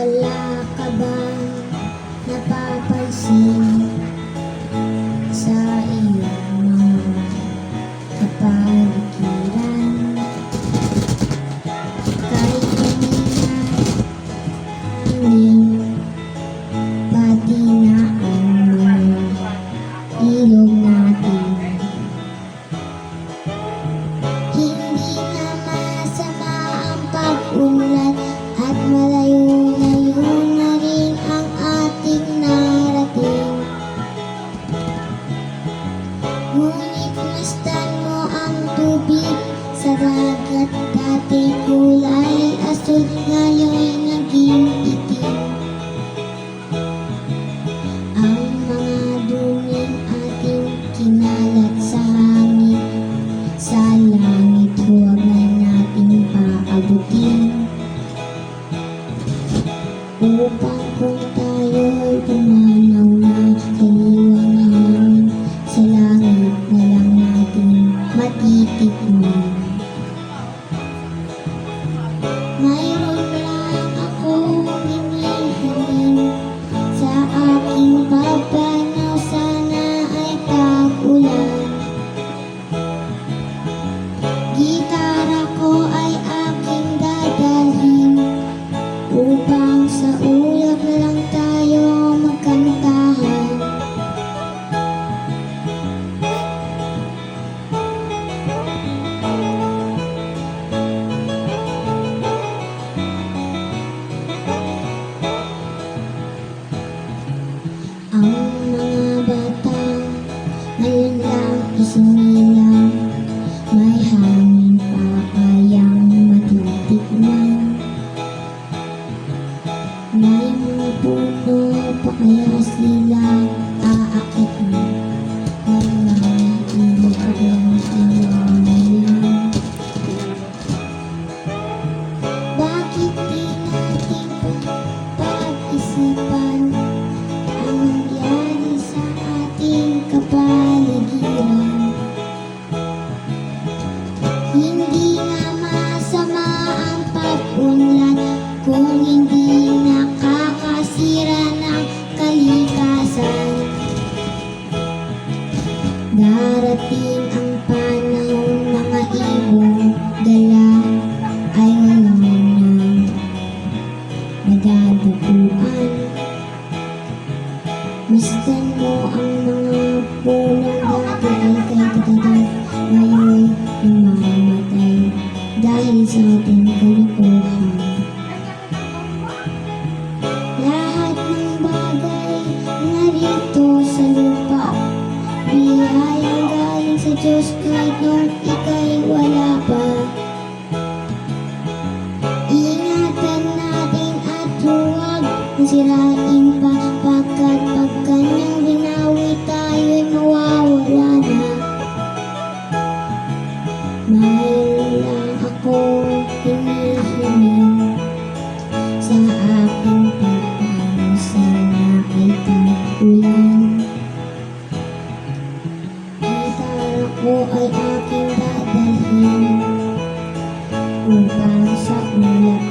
Wala ka bang napapansin sa iyong mga kapaligiran? Kahit kanina hangin, pati na ang mga ilog natin. Hindi na masama ang pag-unlad at malayo-layo na rin ang ating narating. Ngunit masdan mo ang tubig sa dagat, dati kulay asul, ngayon naging itim. Ang mga duming ating kinalat sa hangin, sa langit huwag na nating paabutin. Upang kung tayo'y pumanaw na kaliwang hangin, sa langit na lang natin matitikman. Mayroon lang akong hinihiling sa aking pagpanaw, sana ay tag-ulan. Gitara ko ay aking dadalhin upang sa ulap na lang tayo magkantahan. Ang mga bata ngayon lang isinilang, may hangin pa kayang matitikman. May mga puno pa kaya sila aakit mo, may mga ilog pa kayang tinangayan. Bakit di natin pag-isipan ang nangyari sa ating kapaligiran? Hindi nga masama ang pag-unlad kung hindi nakakasira ng kalikasan. Darating ang panahon, mga ibong dala ay wala nang nagadapuan. Masdan mo ang mga punong dati ay kay katatag, ngayon namamatay dahil sa ating kalokohan. Lahat ng bagay narito sa lupa, biyayang galing sa Diyos kahit nung ika'y wala pa. Ingatan natin at huwag sirain pa, pagkat pag kanyang binawi tayo'y mawawala na. Mayroon lang akong hinihiling sa aking pagpanaw, sana ay tag-ulan. Gitara ko ay aking dadalhin upang sa ulap